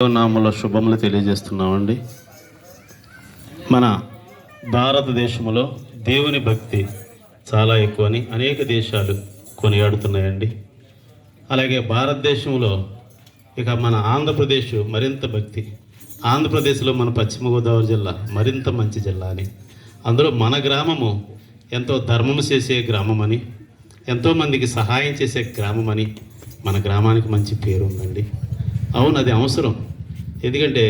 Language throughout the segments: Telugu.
నామములో శుభములు తెలియజేస్తున్నామండి. మన భారతదేశంలో దేవుని భక్తి చాలా ఎక్కువని అనేక దేశాలు కొనియాడుతున్నాయండి. అలాగే భారతదేశంలో ఇక మన ఆంధ్రప్రదేశ్ మరింత భక్తి. ఆంధ్రప్రదేశ్లో మన పశ్చిమ గోదావరి జిల్లా మరింత మంచి జిల్లా అని, అందులో మన గ్రామము ఎంతో ధర్మము చేసే గ్రామమని, ఎంతోమందికి సహాయం చేసే గ్రామమని మన గ్రామానికి మంచి పేరు ఉందండి. అవును, అది అవసరం. ఎందుకంటే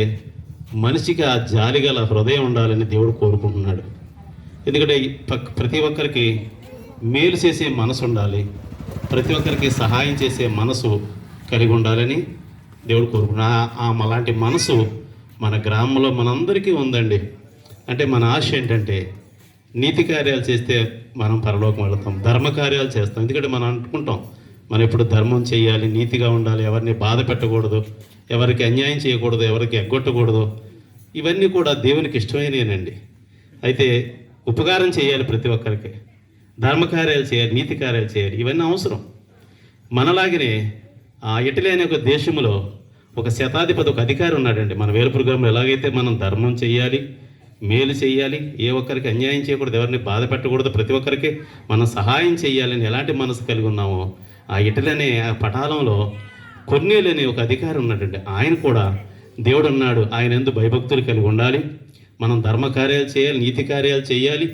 మనిషికి ఆ జాలిగల హృదయం ఉండాలని దేవుడు కోరుకుంటున్నాడు. ఎందుకంటే ప్రతి ఒక్కరికి మేలు చేసే మనసు ఉండాలి, ప్రతి ఒక్కరికి సహాయం చేసే మనసు కలిగి ఉండాలని దేవుడు కోరుకుంటున్నాడు. అలాంటి మనసు మన గ్రామంలో మనందరికీ ఉందండి. అంటే మన ఆశ ఏంటంటే నీతి కార్యాలు చేస్తే మనం పరలోకం వెళతాం, ధర్మ కార్యాలు చేస్తాం. ఎందుకంటే మనం అనుకుంటాం మనం ఎప్పుడు ధర్మం చేయాలి, నీతిగా ఉండాలి, ఎవరిని బాధ పెట్టకూడదు, ఎవరికి అన్యాయం చేయకూడదు, ఎవరికి ఎగ్గొట్టకూడదు. ఇవన్నీ కూడా దేవునికి ఇష్టమైనవేనండి. అయితే ఉపకారం చేయాలి, ప్రతి ఒక్కరికి ధర్మకార్యాలు చేయాలి, నీతి కార్యాలు చేయాలి, ఇవన్నీ అవసరం. మనలాగనే ఇటలీ అనే ఒక దేశంలో ఒక శతాధిపతి, ఒక అధికారి ఉన్నాడండి. మన వేలుపురగ్రామంలో ఎలాగైతే మనం ధర్మం చేయాలి, మేలు చేయాలి, ఏ ఒక్కరికి అన్యాయం చేయకూడదు, ఎవరిని బాధ పెట్టకూడదు, ప్రతి ఒక్కరికి మనం సహాయం చేయాలని ఎలాంటి మనసు కలిగి ఉన్నామో, ఆ ఇటలీ అనే ఆ పటాలంలో కొర్నేలు అనే ఒక అధికారి ఉన్నాడండి. ఆయన కూడా దేవుడు అన్నాడు, ఆయన యందు భయభక్తులు కలిగి ఉండాలి, మనం ధర్మ కార్యాలు చేయాలి, నీతి కార్యాలు చేయాలి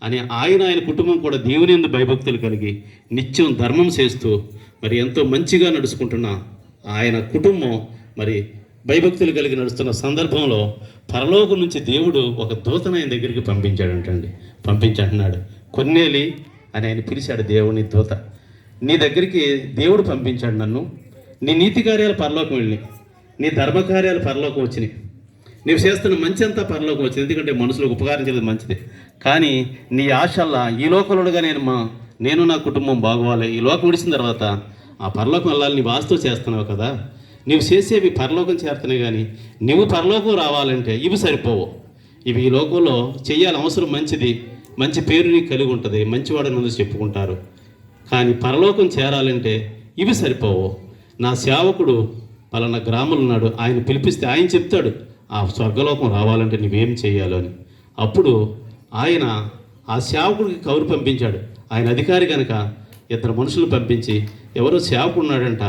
అని ఆయన కుటుంబం కూడా దేవుని యందు భయభక్తులు కలిగి నిత్యం ధర్మం చేస్తూ మరి ఎంతో మంచిగా నడుచుకుంటున్న ఆయన కుటుంబం మరి భయభక్తులు కలిగి నడుస్తున్న సందర్భంలో పరలోకం నుంచి దేవుడు ఒక దూతను ఆయన దగ్గరికి పంపించంటున్నాడు. కొర్నేలి అని ఆయన పిలిచాడు. దేవుని దూత, నీ దగ్గరికి దేవుడు పంపించాడు నన్ను. నీ నీతి కార్యాలు పరలోకం వెళ్ళి, నీ ధర్మకార్యాలు పరలోకం వచ్చినాయి, నీవు చేస్తున్న మంచి అంతా పరలోకం వచ్చింది. ఎందుకంటే మనుషులకు ఉపకారం చేయలేదు మంచిదే, కానీ నీ ఆశల్లా ఈ లోకంలోగా నేను నా కుటుంబం బాగోవాలి, ఈ లోకం విడిచిన తర్వాత ఆ పరలోకం వెళ్ళాలి, నీ వాస్తు చేస్తున్నావు కదా, నీవు చేసేవి పరలోకం చేస్తున్నాయి, కానీ నువ్వు పరలోకం రావాలంటే ఇవి సరిపోవు. ఇవి ఈ లోకంలో చెయ్యాలి, అవసరం, మంచిది, మంచి పేరు నీకు కలిగి ఉంటుంది, మంచివాడని ముందు చెప్పుకుంటారు, కానీ పరలోకం చేరాలంటే ఇవి సరిపోవు. నా సేవకుడు పలానా గ్రామంలో ఉన్నాడు, ఆయన పిలిపిస్తే ఆయన చెప్తాడు ఆ స్వర్గలోకం రావాలంటే నువ్వేం చేయాలో అని. అప్పుడు ఆయన ఆ సేవకుడికి కబురు పంపించాడు. ఆయన అధికారి కనుక ఇద్దరు మనుషులు పంపించి, ఎవరో సేవకుడు ఉన్నాడంట,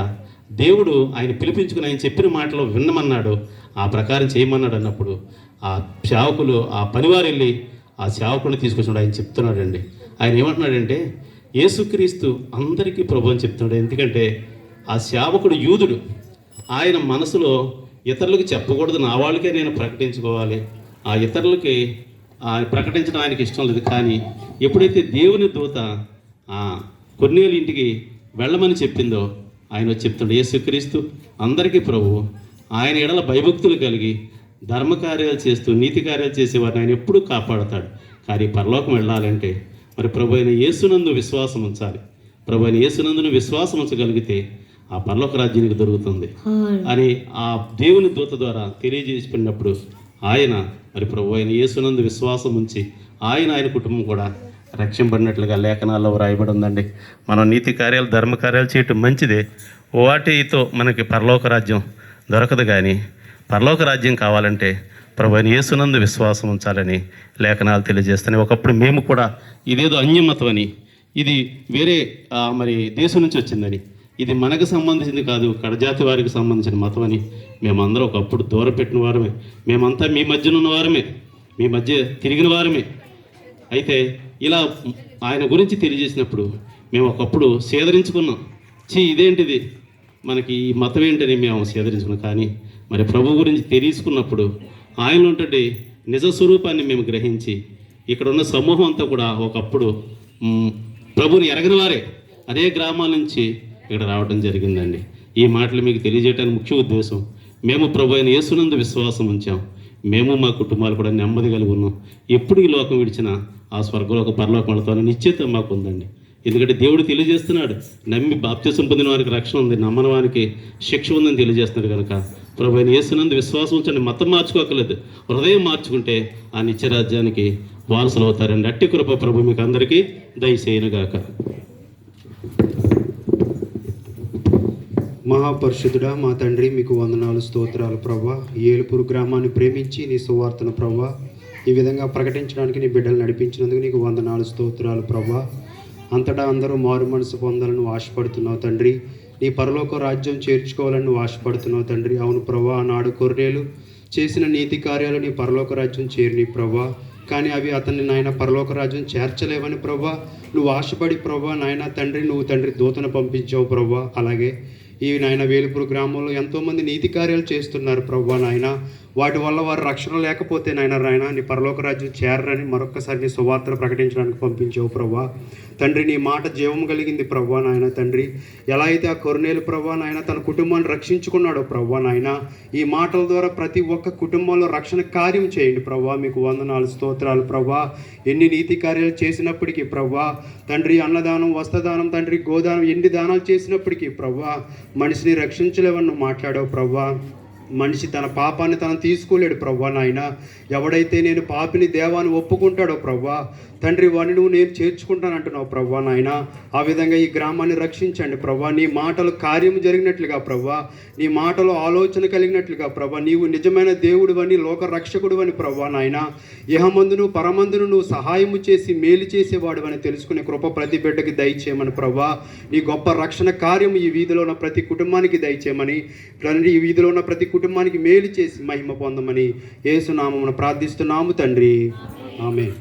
దేవుడు ఆయన పిలిపించుకుని ఆయన చెప్పిన మాటలు విన్నమన్నాడు, ఆ ప్రకారం చేయమన్నాడు అన్నప్పుడు ఆ సేవకులు, ఆ పనివారు వెళ్ళి ఆ సేవకుడిని తీసుకొచ్చినాడు. ఆయన చెప్తున్నాడండి, ఆయన ఏమంటున్నాడంటే యేసుక్రీస్తు అందరికీ ప్రభు అని చెప్తున్నాడు. ఎందుకంటే ఆ సేవకుడు యూదుడు, ఆయన మనసులో ఇతరులకు చెప్పకూడదు, నా వాళ్ళకే నేను ప్రకటించుకోవాలి, ఆ ఇతరులకి ప్రకటించడం ఆయనకి ఇష్టం లేదు. కానీ ఎప్పుడైతే దేవుని దూత కొర్నేలు ఇంటికి వెళ్ళమని చెప్పిందో ఆయన వచ్చి చెప్తున్నాడు, యేసుక్రీస్తు అందరికీ ప్రభు, ఆయన ఎడల భయభక్తులు కలిగి ధర్మకార్యాలు చేస్తూ నీతి కార్యాలు చేసేవారిని ఆయన ఎప్పుడూ కాపాడుతాడు. కానీ పరలోకం వెళ్ళాలంటే మరి ప్రభు అయిన యేసునందు విశ్వాసం ఉంచాలి. ప్రభు అయిన యేసునందును విశ్వాసం ఉంచగలిగితే ఆ పరలోక రాజ్యానికి దొరుకుతుంది అని ఆ దేవుని దూత ద్వారా తెలియజేసినప్పుడు ఆయన మరి ప్రభు అయిన యేసునందు విశ్వాసం ఉంచి ఆయన కుటుంబం కూడా రక్షింపడినట్లుగా లేఖనాల్లో రాయబడి ఉందండి. మనం నీతి కార్యాలు, ధర్మ కార్యాలు చేయటం మంచిదే, వాటితో మనకి పరలోక రాజ్యం దొరకదు. కానీ పరలోక రాజ్యం కావాలంటే ప్రభు అయిన యేసునందు విశ్వాసం ఉంచాలని లేఖనాలు తెలియజేస్తున్నాయి. ఒకప్పుడు మేము కూడా ఇదేదో అన్యమతం అని, ఇది వేరే మరి దేశం నుంచి వచ్చిందని, ఇది మనకు సంబంధించింది కాదు, కడజాతి వారికి సంబంధించిన మతం అని మేమందరం ఒకప్పుడు దూరం పెట్టిన వారమే. మేమంతా మీ మధ్యన ఉన్న వారమే, మీ మధ్య తిరిగిన వారమే. అయితే ఇలా ఆయన గురించి తెలియజేసినప్పుడు మేము ఒకప్పుడు సేదరించుకున్నాం, ఇదేంటిది, మనకి ఈ మతం ఏంటని మేము సేదరించుకున్నాం. కానీ మరి ప్రభు గురించి తెలుసుకున్నప్పుడు ఆయన ఉంటే నిజ స్వరూపాన్ని మేము గ్రహించి ఇక్కడ ఉన్న సమూహం అంతా కూడా ఒకప్పుడు ప్రభుని ఎరగిన వారే అదే గ్రామాల నుంచి ఇక్కడ రావడం జరిగిందండి. ఈ మాటలు మీకు తెలియజేయడానికి ముఖ్య ఉద్దేశం, మేము ప్రభు అయిన యేసునందు విశ్వాసం ఉంచాం, మేము మా కుటుంబాలు కూడా నెమ్మది కలిగి ఉన్నాం. ఎప్పుడు ఈ లోకం విడిచినా ఆ స్వర్గలోక పరలోకం వెళతామని నిశ్చయితం మాకు ఉందండి. ఎందుకంటే దేవుడు తెలియజేస్తున్నాడు, నమ్మి బాప్తిసం పొందిన వారికి రక్షణ ఉంది, నమ్మని వారికి శిక్ష ఉందని తెలియజేస్తున్నాడు. కనుక ప్రభు అయిన యేసునందు విశ్వాసం ఉంచండి, మతం మార్చుకోకలేదు, హృదయం మార్చుకుంటే ఆ నిత్యరాజ్యానికి వారసులు అవుతారండి. అట్టి కృప ప్రభు మీకు అందరికీ దయచేయునుగాక. మహాపరిశుద్ధుడా మా తండ్రి, మీకు వందనాలు, స్తోత్రాలు ప్రభా. ఈ ఏలుపూరు గ్రామాన్ని ప్రేమించి నీ సువార్తను ప్రభా ఈ విధంగా ప్రకటించడానికి నీ బిడ్డలు నడిపించినందుకు నీకు వందనాలు, స్తోత్రాలు ప్రభా. అంతటా అందరూ మారు మనసు పొందాలని నువ్వు ఆశపడుతున్నావు తండ్రి. నీ పరలోక రాజ్యం చేర్చుకోవాలని నువ్వు ఆశపడుతున్నావు తండ్రి. అవును ప్రభా, నాడు కొర్నేలు చేసిన నీతి కార్యాలు నీ పరలోక రాజ్యం చేరిని ప్రభా. కానీ అవి అతన్ని నాయన పరలోక రాజ్యం చేర్చలేవని ప్రభా నువ్వు ఆశపడి ప్రభా నాయన తండ్రి, నువ్వు తండ్రి దూతను పంపించావు ప్రభా. అలాగే ఈ నాయన వేలుపూరు గ్రామంలో ఎంతోమంది నీతి కార్యాలు చేస్తున్నారు ప్రభా నాయన. వాటి వల్ల వారు రక్షణ లేకపోతే నాయన నీ పరలోక రాజ్యం చేరని మరొక్కసారి నీ సువార్తను ప్రకటించడానికి పంపించావు ప్రభా. తండ్రి, నీ మాట జీవం కలిగింది ప్రభా నాయన తండ్రి. ఎలా అయితే ఆ కొర్నేలు ప్రభా నాయన తన కుటుంబాన్ని రక్షించుకున్నాడో ప్రభా నాయన, ఈ మాటల ద్వారా ప్రతి ఒక్క కుటుంబంలో రక్షణ కార్యం చేయండి ప్రభా. మీకు వందనాలు, స్తోత్రాలు ప్రభా. ఎన్ని నీతి కార్యాలు చేసినప్పటికీ ప్రభా తండ్రి, అన్నదానం, వస్త్రదానం తండ్రి, గోదానం, ఎన్ని దానాలు చేసినప్పటికీ ప్రభా మనిషిని రక్షించలేవని నువ్వు మాట్లాడావు ప్రభా. మనిషి తన పాపాన్ని తను తీసుకోలేడు ప్రభా నాయన. ఎవడైతే నేను పాపిని దేవాన్ని ఒప్పుకుంటాడో ప్రభా తండ్రి, వాడిని నువ్వు నేను చేర్చుకుంటాను అంటున్నావు ప్రభా నాయన. ఆ విధంగా ఈ గ్రామాన్ని రక్షించండి ప్రభా. నీ మాటలు కార్యం జరిగినట్లుగా ప్రభా, నీ మాటలు ఆలోచన కలిగినట్లుగా ప్రభా, నీవు నిజమైన దేవుడు అని, లోక రక్షకుడు అని ప్రభా నాయన. ఇహమందును పరమందును నువ్వు సహాయము చేసి మేలు చేసేవాడు అని తెలుసుకునే కృప ప్రతి బిడ్డకి దయచేయమని ప్రభా. నీ గొప్ప రక్షణ కార్యం ఈ వీధిలో ఉన్న ప్రతి కుటుంబానికి దయచేయమని తండ్రి. ఈ వీధిలో ఉన్న ప్రతి కుటుంబానికి మేలు చేసి మహిమ పొందమని యేసు నామమున ప్రార్థిస్తున్నాము తండ్రి. ఆమేన్.